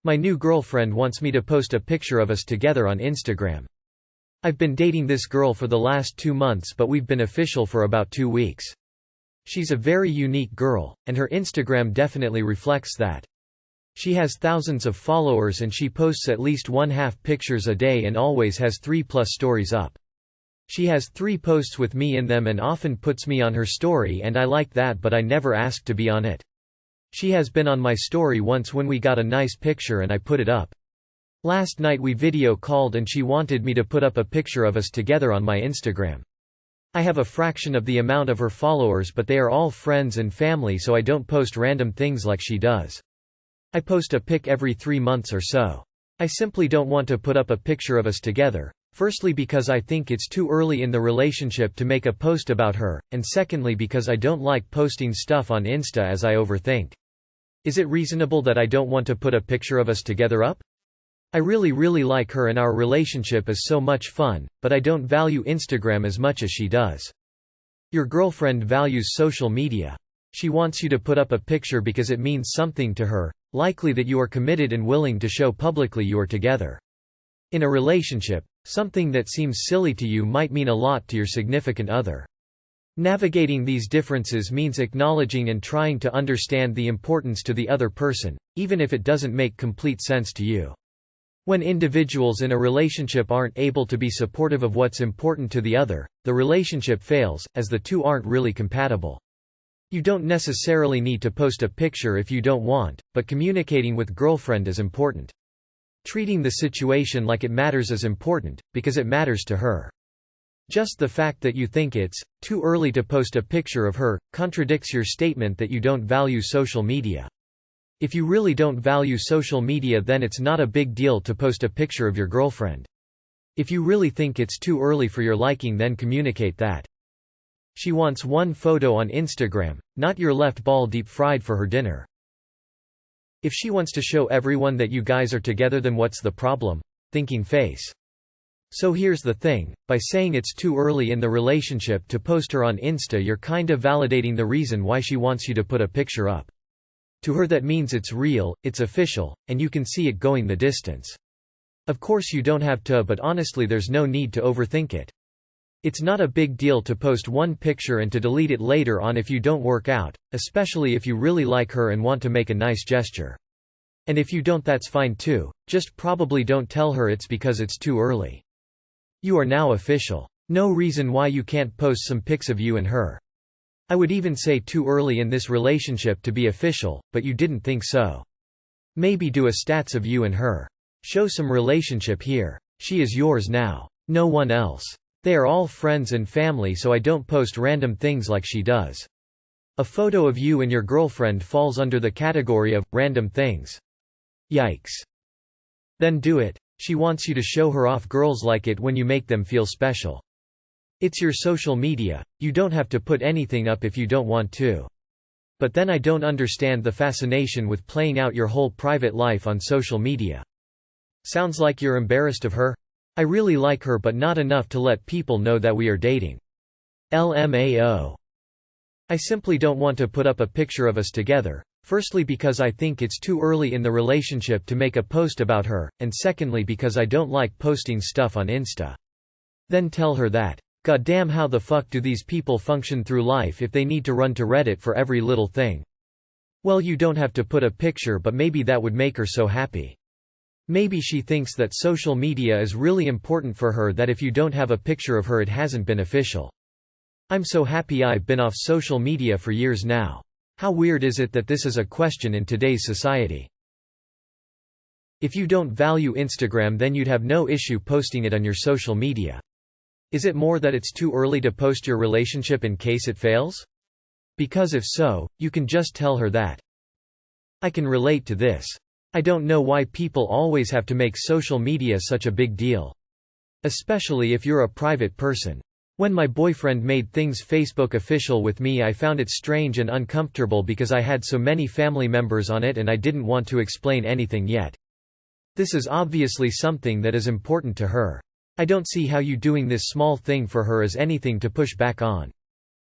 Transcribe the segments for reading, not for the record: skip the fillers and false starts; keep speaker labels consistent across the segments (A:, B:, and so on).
A: My new girlfriend wants me to post a picture of us together on Instagram. I've been dating this girl for the last 2 months, but we've been official for about 2 weeks. She's a very unique girl, and her Instagram definitely reflects that. She has thousands of followers and she posts at least 1/2 pictures a day and always has 3+ stories up. She has 3 posts with me in them and often puts me on her story, and I like that, but I never asked to be on it. She has been on my story once when we got a nice picture and I put it up. Last night we video called and she wanted me to put up a picture of us together on my Instagram. I have a fraction of the amount of her followers, but they are all friends and family, so I don't post random things like she does. I post a pic every 3 months or so. I simply don't want to put up a picture of us together, firstly because I think it's too early in the relationship to make a post about her, and secondly because I don't like posting stuff on Insta as I overthink. Is it reasonable that I don't want to put a picture of us together up? I really like her and our relationship is so much fun, but I don't value Instagram as much as she does. Your girlfriend values social media. She wants you to put up a picture because it means something to her, likely that you are committed and willing to show publicly you are together. In a relationship, something that seems silly to you might mean a lot to your significant other. Navigating these differences means acknowledging and trying to understand the importance to the other person, even if it doesn't make complete sense to you. When individuals in a relationship aren't able to be supportive of what's important to the other, the relationship fails, as the two aren't really compatible. You don't necessarily need to post a picture if you don't want, but communicating with girlfriend is important. Treating the situation like it matters is important, because it matters to her. Just the fact that you think it's too early to post a picture of her contradicts your statement that you don't value social media. If you really don't value social media, then it's not a big deal to post a picture of your girlfriend. If you really think it's too early for your liking, then communicate that. She wants one photo on Instagram, not your left ball deep fried for her dinner. If she wants to show everyone that you guys are together, then what's the problem? Thinking face. So here's the thing, by saying it's too early in the relationship to post her on Insta, you're kind of validating the reason why she wants you to put a picture up. To her that means it's real, it's official, and you can see it going the distance. Of course you don't have to, but honestly there's no need to overthink it. It's not a big deal to post one picture and to delete it later on if you don't work out, especially if you really like her and want to make a nice gesture. And if you don't, that's fine too, just probably don't tell her it's because it's too early. You are now official. No reason why you can't post some pics of you and her. I would even say too early in this relationship to be official, but you didn't think so. Maybe do a stats of you and her. Show some relationship here. She is yours now. No one else. They are all friends and family, so I don't post random things like she does. A photo of you and your girlfriend falls under the category of random things. Yikes. Then do it. She wants you to show her off. Girls like it when you make them feel special. It's your social media, you don't have to put anything up if you don't want to. But then I don't understand the fascination with playing out your whole private life on social media. Sounds like you're embarrassed of her? I really like her, but not enough to let people know that we are dating. LMAO. I simply don't want to put up a picture of us together, firstly because I think it's too early in the relationship to make a post about her, and secondly because I don't like posting stuff on Insta. Then tell her that. Goddamn, how the fuck do these people function through life if they need to run to Reddit for every little thing? Well, you don't have to put a picture, but maybe that would make her so happy. Maybe she thinks that social media is really important for her, that if you don't have a picture of her it hasn't been official. I'm so happy I've been off social media for years now. How weird is it that this is a question in today's society? If you don't value Instagram, then you'd have no issue posting it on your social media. Is it more that it's too early to post your relationship in case it fails? Because if so, you can just tell her that. I can relate to this. I don't know why people always have to make social media such a big deal. Especially if you're a private person. When my boyfriend made things Facebook official with me, I found it strange and uncomfortable because I had so many family members on it and I didn't want to explain anything yet. This is obviously something that is important to her. I don't see how you doing this small thing for her is anything to push back on.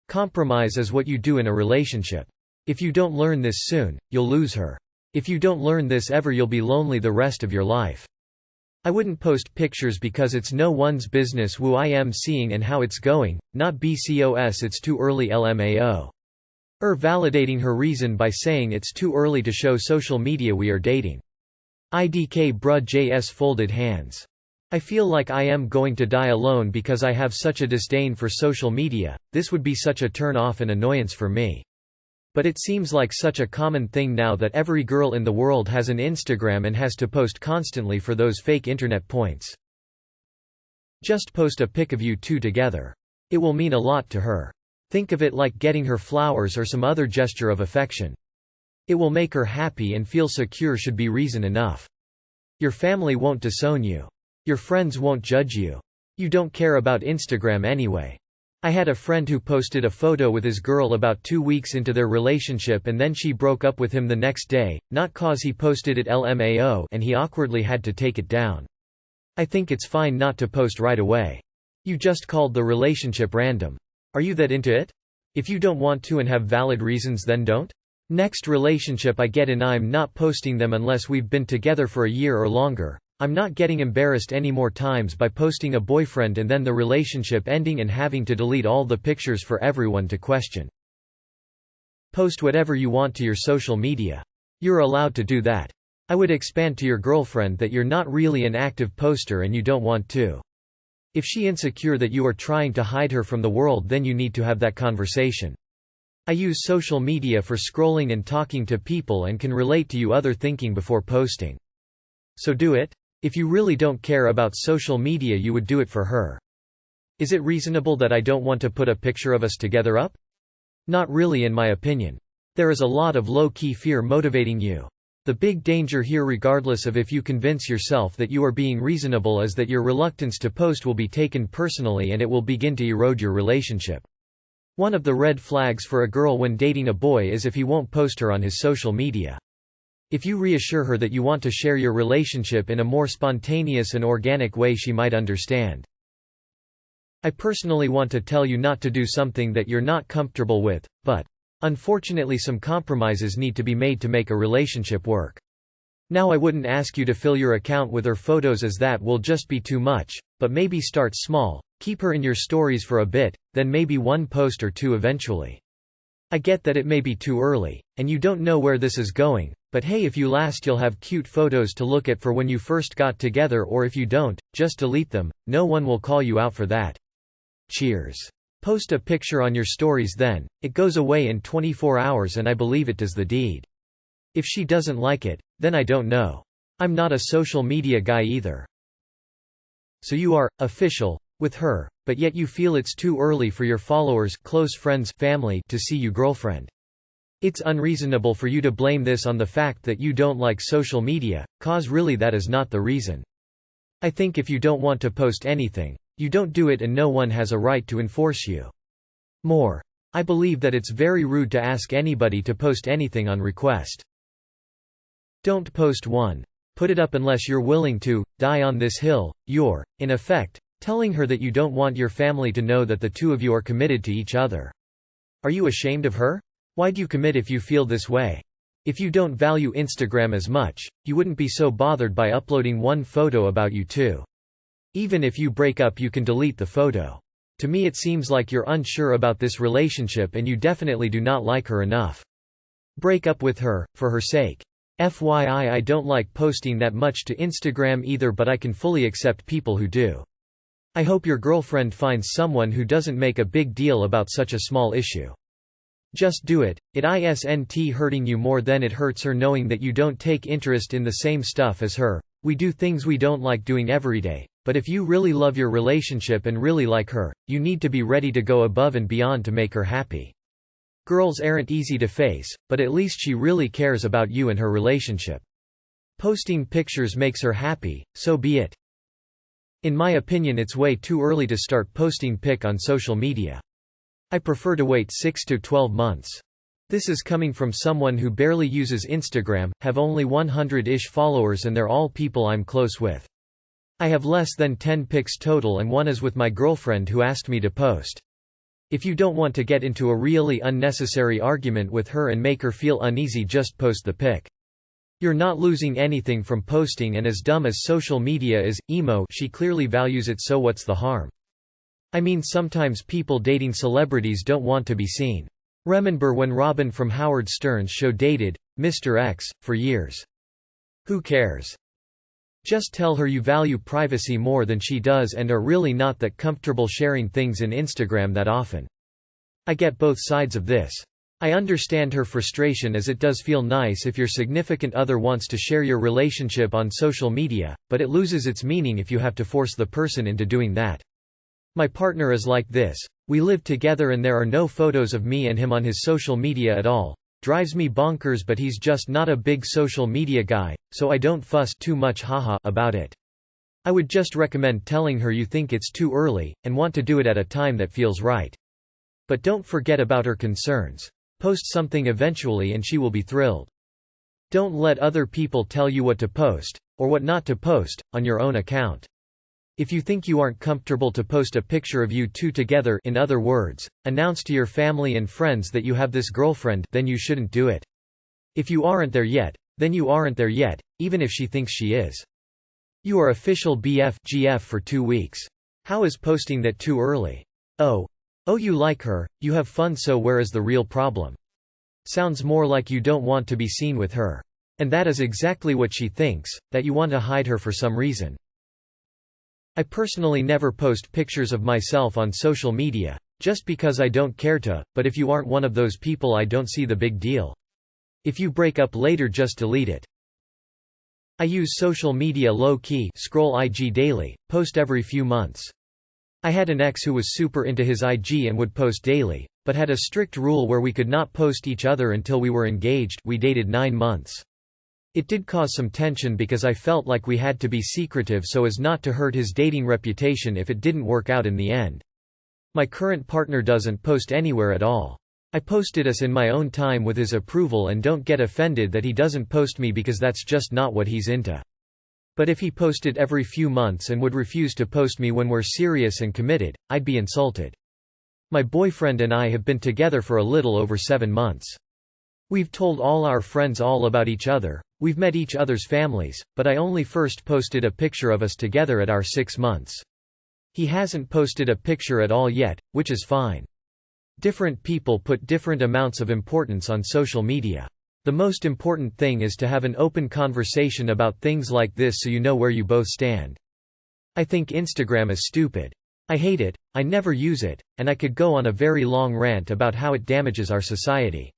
A: Compromise is what you do in a relationship. If you don't learn this soon, you'll lose her. If you don't learn this ever, you'll be lonely the rest of your life. I wouldn't post pictures because it's no one's business who I am seeing and how it's going, not bcos it's too early lmao. Validating her reason by saying it's too early to show social media we are dating. IDK bruh JS folded hands. I feel like I am going to die alone because I have such a disdain for social media. This would be such a turn off and annoyance for me. But it seems like such a common thing now that every girl in the world has an Instagram and has to post constantly for those fake internet points. Just post a pic of you two together. It will mean a lot to her. Think of it like getting her flowers or some other gesture of affection. It will make her happy and feel secure should be reason enough. Your family won't disown you. Your friends won't judge you. You don't care about Instagram anyway. I had a friend who posted a photo with his girl about 2 weeks into their relationship and then she broke up with him the next day, not cause he posted it LMAO and he awkwardly had to take it down. I think it's fine not to post right away. You just called the relationship random. Are you that into it? If you don't want to and have valid reasons, then don't. Next relationship I get in, I'm not posting them unless we've been together for a year or longer. I'm not getting embarrassed any more times by posting a boyfriend and then the relationship ending and having to delete all the pictures for everyone to question. Post whatever you want to your social media. You're allowed to do that. I would expand to your girlfriend that you're not really an active poster and you don't want to. If she insecure that you are trying to hide her from the world, then you need to have that conversation. I use social media for scrolling and talking to people and can relate to you other thinking before posting. So do it. If you really don't care about social media, you would do it for her. Is it reasonable that I don't want to put a picture of us together up? Not really, in my opinion. There is a lot of low-key fear motivating you. The big danger here, regardless of if you convince yourself that you are being reasonable, is that your reluctance to post will be taken personally and it will begin to erode your relationship. One of the red flags for a girl when dating a boy is if he won't post her on his social media. If you reassure her that you want to share your relationship in a more spontaneous and organic way, she might understand. I personally want to tell you not to do something that you're not comfortable with, but unfortunately some compromises need to be made to make a relationship work. Now I wouldn't ask you to fill your account with her photos as that will just be too much, but maybe start small, keep her in your stories for a bit, then maybe one post or two eventually. I get that it may be too early, and you don't know where this is going, but hey, if you last you'll have cute photos to look at for when you first got together, or if you don't, just delete them, no one will call you out for that. Cheers. Post a picture on your stories then, it goes away in 24 hours and I believe it does the deed. If she doesn't like it, then I don't know. I'm not a social media guy either. So you are official with her, but yet you feel it's too early for your followers, close friends, family to see you girlfriend. It's unreasonable for you to blame this on the fact that you don't like social media, cause really that is not the reason. I think if you don't want to post anything, you don't do it and no one has a right to enforce you. More. I believe that it's very rude to ask anybody to post anything on request. Don't post one. Put it up unless you're willing to die on this hill. You're, in effect, telling her that you don't want your family to know that the two of you are committed to each other. Are you ashamed of her? Why'd you commit if you feel this way? If you don't value Instagram as much, you wouldn't be so bothered by uploading one photo about you two. Even if you break up, you can delete the photo. To me it seems like you're unsure about this relationship and you definitely do not like her enough. Break up with her, for her sake. FYI, I don't like posting that much to Instagram either, but I can fully accept people who do. I hope your girlfriend finds someone who doesn't make a big deal about such a small issue. Just do it. It isn't hurting you more than it hurts her knowing that you don't take interest in the same stuff as her. We do things we don't like doing every day, but if you really love your relationship and really like her, you need to be ready to go above and beyond to make her happy. Girls aren't easy to face, but at least she really cares about you and her relationship. Posting pictures makes her happy, so be it. In my opinion, it's way too early to start posting pic on social media. I prefer to wait 6 to 12 months. This is coming from someone who barely uses Instagram, have only 100-ish followers and they're all people I'm close with. I have less than 10 pics total and one is with my girlfriend who asked me to post. If you don't want to get into a really unnecessary argument with her and make her feel uneasy, just post the pic. You're not losing anything from posting, and as dumb as social media is, emo, she clearly values it, so what's the harm? I mean, sometimes people dating celebrities don't want to be seen. Remember when Robin from Howard Stern's show dated Mr. X for years? Who cares? Just tell her you value privacy more than she does and are really not that comfortable sharing things in Instagram that often. I get both sides of this. I understand her frustration, as it does feel nice if your significant other wants to share your relationship on social media, but it loses its meaning if you have to force the person into doing that. My partner is like this. We live together and there are no photos of me and him on his social media at all. Drives me bonkers, but he's just not a big social media guy, so I don't fuss too much about it. I would just recommend telling her you think it's too early, and want to do it at a time that feels right. But don't forget about her concerns. Post something eventually and she will be thrilled. Don't let other people tell you what to post, or what not to post, on your own account. If you think you aren't comfortable to post a picture of you two together, in other words, announce to your family and friends that you have this girlfriend, then you shouldn't do it. If you aren't there yet, then you aren't there yet, even if she thinks she is. You are official BF/GF for 2 weeks. How is posting that too early? Oh, you like her, you have fun, so where is the real problem? Sounds more like you don't want to be seen with her. And that is exactly what she thinks, that you want to hide her for some reason. I personally never post pictures of myself on social media, just because I don't care to, but if you aren't one of those people, I don't see the big deal. If you break up later, just delete it. I use social media low-key, scroll IG daily, post every few months. I had an ex who was super into his IG and would post daily, but had a strict rule where we could not post each other until we were engaged. We dated 9 months. It did cause some tension because I felt like we had to be secretive so as not to hurt his dating reputation if it didn't work out in the end. My current partner doesn't post anywhere at all. I posted us in my own time with his approval, and don't get offended that he doesn't post me because that's just not what he's into. But if he posted every few months and would refuse to post me when we're serious and committed, I'd be insulted. My boyfriend and I have been together for a little over 7 months. We've told all our friends all about each other, we've met each other's families, but I only first posted a picture of us together at our 6 months. He hasn't posted a picture at all yet, which is fine. Different people put different amounts of importance on social media. The most important thing is to have an open conversation about things like this so you know where you both stand. I think Instagram is stupid. I hate it, I never use it, and I could go on a very long rant about how it damages our society.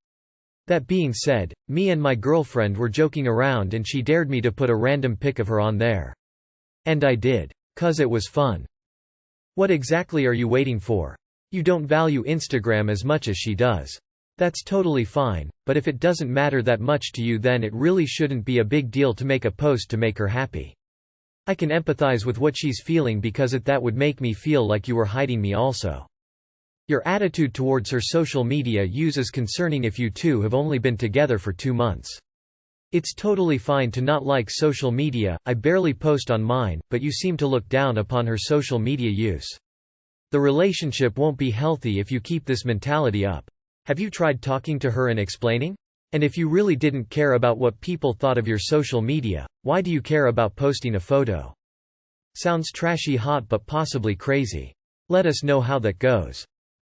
A: That being said, me and my girlfriend were joking around and she dared me to put a random pic of her on there. And I did. 'Cause it was fun. What exactly are you waiting for? You don't value Instagram as much as she does. That's totally fine, but if it doesn't matter that much to you, then it really shouldn't be a big deal to make a post to make her happy. I can empathize with what she's feeling because that would make me feel like you were hiding me also. Your attitude towards her social media use is concerning if you two have only been together for 2 months. It's totally fine to not like social media. I barely post on mine, but you seem to look down upon her social media use. The relationship won't be healthy if you keep this mentality up. Have you tried talking to her and explaining? And if you really didn't care about what people thought of your social media, why do you care about posting a photo? Sounds trashy hot but possibly crazy. Let us know how that goes.